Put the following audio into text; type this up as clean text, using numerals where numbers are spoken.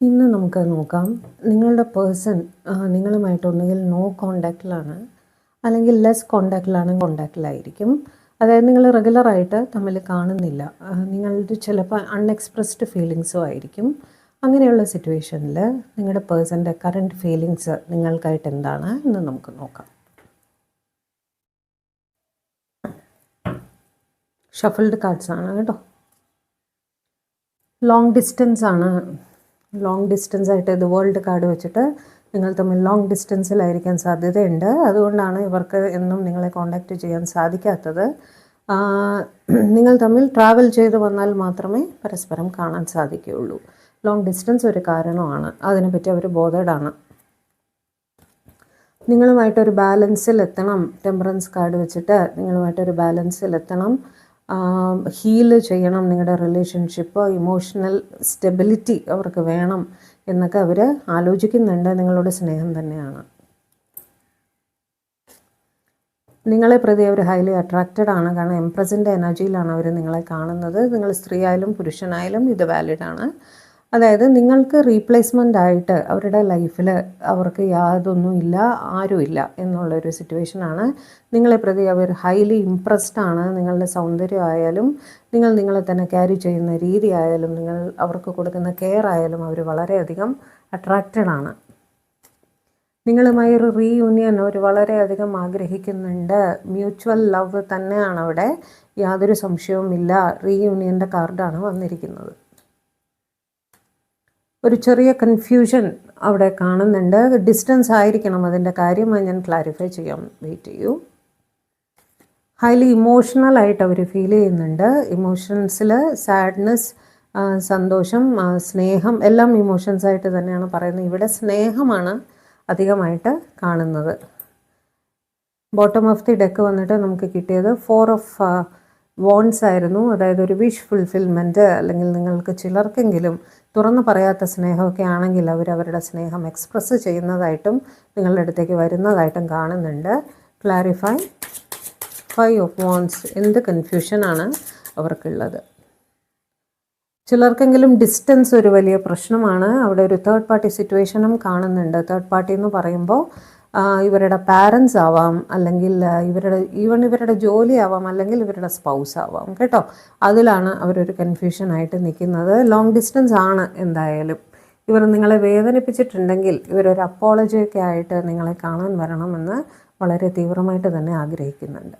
ഇന്ന് നമുക്ക് നോക്കാം, നിങ്ങളുടെ പേഴ്സൺ നിങ്ങളുമായിട്ട് ഒന്നുകിൽ നോ കോണ്ടാക്റ്റിലാണ്, അല്ലെങ്കിൽ ലെസ് കോണ്ടാക്റ്റിലായിരിക്കും. അതായത് നിങ്ങൾ റെഗുലറായിട്ട് തമ്മിൽ കാണുന്നില്ല, നിങ്ങളുടെ ചിലപ്പോൾ അൺഎക്സ്പ്രസ്ഡ് ഫീലിങ്സും ആയിരിക്കും. അങ്ങനെയുള്ള സിറ്റുവേഷനിൽ നിങ്ങളുടെ പേഴ്സൻ്റെ കറൻറ്റ് ഫീലിങ്സ് നിങ്ങൾക്കായിട്ട് എന്താണ് എന്ന് നമുക്ക് നോക്കാം. ഷഫിൾഡ് കാർഡ്സ് ആണ് കേട്ടോ. ലോങ് ഡിസ്റ്റൻസ് ആയിട്ട് ഇത് വേൾഡ് കാർഡ് വെച്ചിട്ട് നിങ്ങൾ തമ്മിൽ ലോങ് ഡിസ്റ്റൻസിലായിരിക്കാൻ സാധ്യതയുണ്ട്. അതുകൊണ്ടാണ് ഇവർക്ക് എന്നും നിങ്ങളെ കോണ്ടാക്റ്റ് ചെയ്യാൻ സാധിക്കാത്തത്. നിങ്ങൾ തമ്മിൽ ട്രാവൽ ചെയ്ത് വന്നാൽ മാത്രമേ പരസ്പരം കാണാൻ സാധിക്കുകയുള്ളൂ. ലോങ് ഡിസ്റ്റൻസ് ഒരു കാരണമാണ്, അതിനെപ്പറ്റി അവർ ബോധേഡാണ്. നിങ്ങളുമായിട്ടൊരു ബാലൻസിലെത്തണം. ടെമ്പറൻസ് കാർഡ് വെച്ചിട്ട് നിങ്ങളുമായിട്ടൊരു ബാലൻസിലെത്തണം, ഹീല് ചെയ്യണം നിങ്ങളുടെ റിലേഷൻഷിപ്പ്, ഇമോഷണൽ സ്റ്റെബിലിറ്റി അവർക്ക് വേണം എന്നൊക്കെ അവർ ആലോചിക്കുന്നുണ്ട്. നിങ്ങളുടെ സ്നേഹം തന്നെയാണ്. നിങ്ങളെ പ്രതി അവർ ഹൈലി അട്രാക്റ്റഡ് ആണ്. കാരണം എംപ്രസിൻ്റെ എനർജിയിലാണ് അവർ നിങ്ങളെ കാണുന്നത്. നിങ്ങൾ സ്ത്രീ ആയാലും പുരുഷനായാലും ഇത് വാലിഡാണ്. അതായത് നിങ്ങൾക്ക് റീപ്ലേസ്മെൻ്റ് ആയിട്ട് അവരുടെ ലൈഫിൽ അവർക്ക് യാതൊന്നുമില്ല, ആരുമില്ല എന്നുള്ളൊരു സിറ്റുവേഷനാണ്. നിങ്ങളെ പ്രതി അവർ ഹൈലി ഇംപ്രസ്ഡ് ആണ്. നിങ്ങളുടെ സൗന്ദര്യമായാലും നിങ്ങളെ തന്നെ ക്യാരി ചെയ്യുന്ന രീതി ആയാലും നിങ്ങൾ അവർക്ക് കൊടുക്കുന്ന കെയർ ആയാലും അവർ വളരെയധികം അട്രാക്റ്റഡ് ആണ്. നിങ്ങളുമായി ഒരു റീയൂണിയൻ അവർ വളരെയധികം ആഗ്രഹിക്കുന്നുണ്ട്. മ്യൂച്വൽ ലവ് തന്നെയാണ് അവിടെ, യാതൊരു സംശയവുമില്ല. റീയൂണിയൻ്റെ കാർഡാണ് വന്നിരിക്കുന്നത്. ഒരു ചെറിയ കൺഫ്യൂഷൻ അവിടെ കാണുന്നുണ്ട്. ഡിസ്റ്റൻസ് ആയിരിക്കണം അതിൻ്റെ കാര്യം, ഞാൻ ക്ലാരിഫൈ ചെയ്യാം, വെയിറ്റ് ചെയ്യൂ. ഹൈലി ഇമോഷണലായിട്ട് അവർ ഫീൽ ചെയ്യുന്നുണ്ട്. ഇമോഷൻസിൽ സാഡ്നെസ്, സന്തോഷം, സ്നേഹം എല്ലാം ഇമോഷൻസായിട്ട് തന്നെയാണ് പറയുന്നത്. ഇവിടെ സ്നേഹമാണ് അധികമായിട്ട് കാണുന്നത്. ബോട്ടം ഓഫ് ദി ഡെക്ക് വന്നിട്ട് നമുക്ക് കിട്ടിയത് 4 ഓഫ് വോൺസ് ആയിരുന്നു. അതായത് ഒരു വിഷ് ഫുൾഫിൽമെൻറ്റ്, അല്ലെങ്കിൽ നിങ്ങൾക്ക് ചിലർക്കെങ്കിലും തുറന്നു പറയാത്ത സ്നേഹമൊക്കെ ആണെങ്കിൽ അവരവരുടെ സ്നേഹം എക്സ്പ്രസ് ചെയ്യുന്നതായിട്ടും നിങ്ങളുടെ അടുത്തേക്ക് വരുന്നതായിട്ടും കാണുന്നുണ്ട്. Clarify 5 of wands. എന്ത് കൺഫ്യൂഷനാണ് അവർക്കുള്ളത്? ചിലർക്കെങ്കിലും ഡിസ്റ്റൻസ് ഒരു വലിയ പ്രശ്നമാണ്. അവിടെ ഒരു തേർഡ് പാർട്ടി സിറ്റുവേഷനും കാണുന്നുണ്ട്. തേർഡ് പാർട്ടി എന്ന് പറയുമ്പോൾ ഇവരുടെ പാരൻസ് ആവാം, അല്ലെങ്കിൽ ഇവരുടെ ജോലി ആവാം, അല്ലെങ്കിൽ ഇവരുടെ സ്പൗസ് ആവാം കേട്ടോ. അതിലാണ് അവരൊരു കൺഫ്യൂഷനായിട്ട് നിൽക്കുന്നത്. ലോങ് ഡിസ്റ്റൻസ് ആണ് എന്തായാലും. ഇവർ നിങ്ങളെ വേദനിപ്പിച്ചിട്ടുണ്ടെങ്കിൽ ഇവരൊരു അപ്പോളജിയൊക്കെ ആയിട്ട് നിങ്ങളെ കാണാൻ വരണമെന്ന് വളരെ തീവ്രമായിട്ട് തന്നെ ആഗ്രഹിക്കുന്നുണ്ട്.